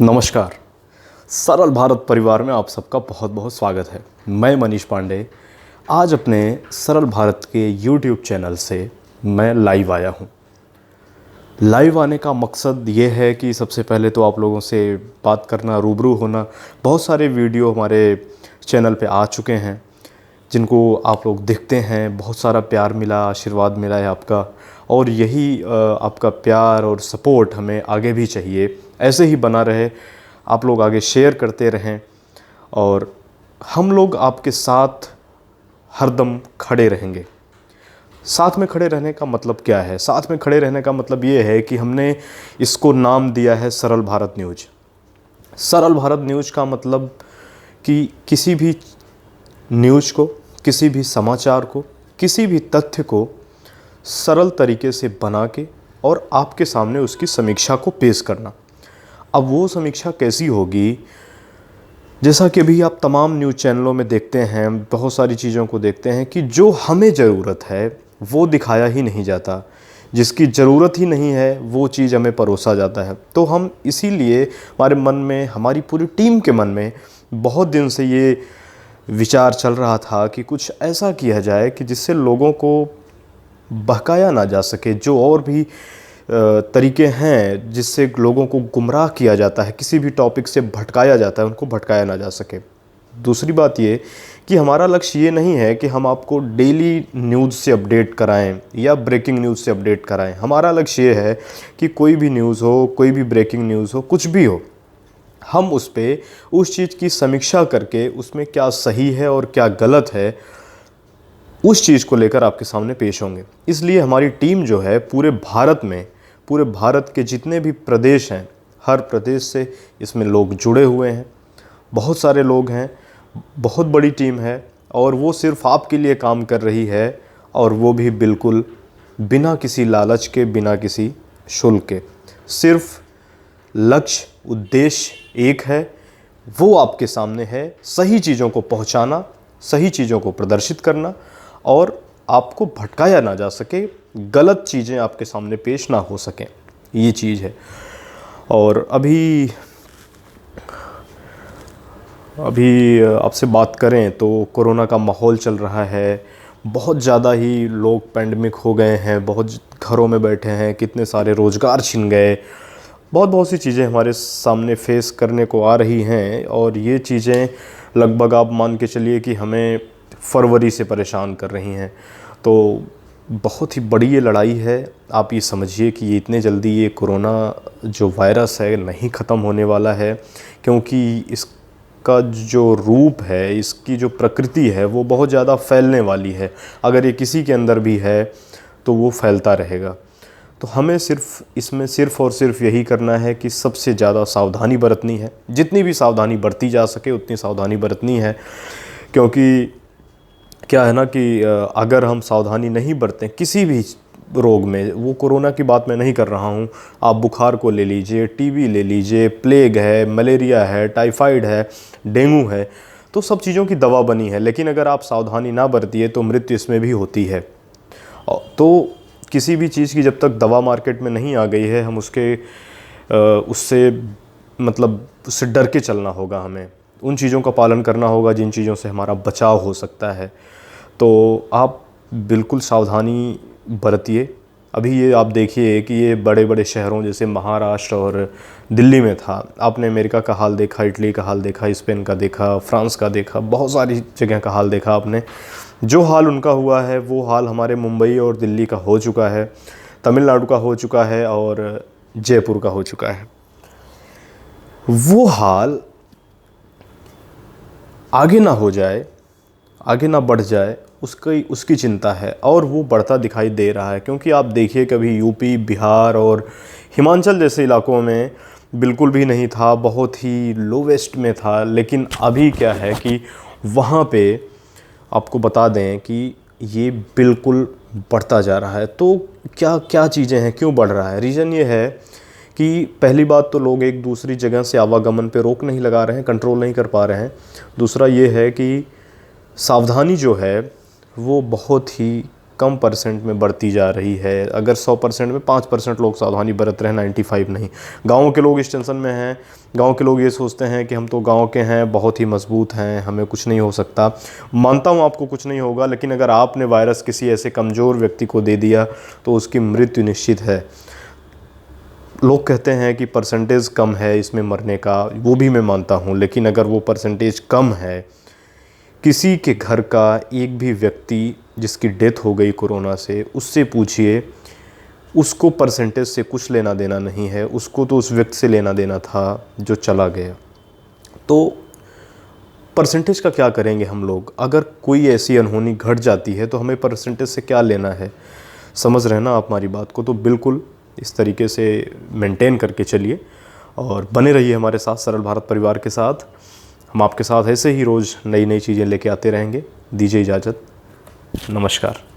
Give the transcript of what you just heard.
नमस्कार। सरल भारत परिवार में आप सबका बहुत बहुत स्वागत है। मैं मनीष पांडे आज अपने सरल भारत के YouTube चैनल से मैं लाइव आया हूँ। लाइव आने का मकसद ये है कि सबसे पहले तो आप लोगों से बात करना, रूबरू होना। बहुत सारे वीडियो हमारे चैनल पे आ चुके हैं जिनको आप लोग देखते हैं। बहुत सारा प्यार मिला, आशीर्वाद मिला है आपका, और यही आपका प्यार और सपोर्ट हमें आगे भी चाहिए। ऐसे ही बना रहे, आप लोग आगे शेयर करते रहें और हम लोग आपके साथ हरदम खड़े रहेंगे। साथ में खड़े रहने का मतलब क्या है? साथ में खड़े रहने का मतलब ये है कि हमने इसको नाम दिया है सरल भारत न्यूज़। सरल भारत न्यूज़ का मतलब कि किसी भी न्यूज़ को, किसी भी समाचार को, किसी भी तथ्य को सरल तरीके से बना के और आपके सामने उसकी समीक्षा को पेश करना। अब वो समीक्षा कैसी होगी? जैसा कि अभी आप तमाम न्यूज़ चैनलों में देखते हैं, बहुत सारी चीज़ों को देखते हैं कि जो हमें ज़रूरत है वो दिखाया ही नहीं जाता, जिसकी ज़रूरत ही नहीं है वो चीज़ हमें परोसा जाता है। तो हम इसीलिए हमारे मन में, हमारी पूरी टीम के मन में बहुत दिन से ये विचार चल रहा था कि कुछ ऐसा किया जाए कि जिससे लोगों को बहकाया ना जा सके। जो और भी तरीके हैं जिससे लोगों को गुमराह किया जाता है, किसी भी टॉपिक से भटकाया जाता है, उनको भटकाया ना जा सके। दूसरी बात ये कि हमारा लक्ष्य ये नहीं है कि हम आपको डेली न्यूज़ से अपडेट कराएं या ब्रेकिंग न्यूज़ से अपडेट कराएं। हमारा लक्ष्य ये है कि कोई भी न्यूज़ हो, कोई भी ब्रेकिंग न्यूज़ हो, कुछ भी हो, हम उस पर उस चीज़ की समीक्षा करके उसमें क्या सही है और क्या गलत है, उस चीज़ को लेकर आपके सामने पेश होंगे। इसलिए हमारी टीम जो है पूरे भारत में, पूरे भारत के जितने भी प्रदेश हैं, हर प्रदेश से इसमें लोग जुड़े हुए हैं। बहुत सारे लोग हैं, बहुत बड़ी टीम है और वो सिर्फ आपके लिए काम कर रही है, और वो भी बिल्कुल बिना किसी लालच के, बिना किसी शुल्क के। सिर्फ लक्ष्य, उद्देश्य एक है, वो आपके सामने है, सही चीज़ों को पहुंचाना, सही चीज़ों को प्रदर्शित करना और आपको भटकाया ना जा सके, गलत चीज़ें आपके सामने पेश ना हो सकें, ये चीज़ है। और अभी आपसे बात करें तो कोरोना का माहौल चल रहा है। बहुत ज़्यादा ही लोग पैंडमिक हो गए हैं, बहुत घरों में बैठे हैं, कितने सारे रोज़गार छिन गए, बहुत सी चीज़ें हमारे सामने फेस करने को आ रही हैं। और ये चीज़ें लगभग आप मान के चलिए कि हमें फरवरी से परेशान कर रही हैं। तो बहुत ही बड़ी ये लड़ाई है। आप ये समझिए कि ये इतने जल्दी ये कोरोना जो वायरस है नहीं ख़त्म होने वाला है, क्योंकि इसका जो रूप है, इसकी जो प्रकृति है, वो बहुत ज़्यादा फैलने वाली है। अगर ये किसी के अंदर भी है तो वो फैलता रहेगा। तो हमें इसमें सिर्फ़ और सिर्फ यही करना है कि सबसे ज़्यादा सावधानी बरतनी है। जितनी भी सावधानी बरती जा सके उतनी सावधानी बरतनी है, क्योंकि क्या है ना कि अगर हम सावधानी नहीं बरतें किसी भी रोग में, वो कोरोना की बात मैं नहीं कर रहा हूँ, आप बुखार को ले लीजिए, टीबी ले लीजिए, प्लेग है, मलेरिया है, टाइफाइड है, डेंगू है, तो सब चीज़ों की दवा बनी है। लेकिन अगर आप सावधानी ना बरतिए तो मृत्यु इसमें भी होती है। तो किसी भी चीज़ की जब तक दवा मार्केट में नहीं आ गई है, हम उससे उससे डर के चलना होगा। हमें उन चीज़ों का पालन करना होगा जिन चीज़ों से हमारा बचाव हो सकता है। तो आप बिल्कुल सावधानी बरतिए। अभी ये आप देखिए कि ये बड़े बड़े शहरों जैसे महाराष्ट्र और दिल्ली में था, आपने अमेरिका का हाल देखा, इटली का हाल देखा, स्पेन का देखा, फ्रांस का देखा, बहुत सारी जगह का हाल देखा आपने। जो हाल उनका हुआ है वो हाल हमारे मुंबई और दिल्ली का हो चुका है, तमिलनाडु का हो चुका है और जयपुर का हो चुका है। वो हाल आगे ना हो जाए, आगे ना बढ़ जाए, उसकी चिंता है, और वो बढ़ता दिखाई दे रहा है। क्योंकि आप देखिए कभी यूपी, बिहार और हिमाचल जैसे इलाकों में बिल्कुल भी नहीं था, बहुत ही लोवेस्ट में था। लेकिन अभी क्या है कि वहाँ पे आपको बता दें कि ये बिल्कुल बढ़ता जा रहा है। तो क्या क्या चीज़ें हैं, क्यों बढ़ रहा है? रीज़न ये है कि पहली बात तो लोग एक दूसरी जगह से आवागमन पे रोक नहीं लगा रहे हैं, कंट्रोल नहीं कर पा रहे हैं। दूसरा ये है कि सावधानी जो है वो बहुत ही कम परसेंट में बढ़ती जा रही है। अगर 100% में 5% लोग सावधानी बरत रहे हैं, 95 नहीं। गाँव के लोग इस टेंशन में हैं। गांव के लोग ये सोचते हैं कि हम तो गांव के हैं, बहुत ही मजबूत हैं, हमें कुछ नहीं हो सकता। मानता हूँ आपको कुछ नहीं होगा, लेकिन अगर आपने वायरस किसी ऐसे कमज़ोर व्यक्ति को दे दिया तो उसकी मृत्यु निश्चित है। लोग कहते हैं कि परसेंटेज कम है इसमें मरने का, वो भी मैं मानता हूँ, लेकिन अगर वो परसेंटेज कम है, किसी के घर का एक भी व्यक्ति जिसकी डेथ हो गई कोरोना से, उससे पूछिए, उसको परसेंटेज से कुछ लेना देना नहीं है। उसको तो उस व्यक्ति से लेना देना था जो चला गया। तो परसेंटेज का क्या करेंगे हम लोग? अगर कोई ऐसी अनहोनी घट जाती है तो हमें परसेंटेज से क्या लेना है? समझ रहे ना आप हमारी बात को? तो बिल्कुल इस तरीके से मेंटेन करके चलिए और बने रहिए हमारे साथ, सरल भारत परिवार के साथ। हम आपके साथ ऐसे ही रोज़ नई नई चीज़ें लेके आते रहेंगे। दीजिए इजाज़त। नमस्कार।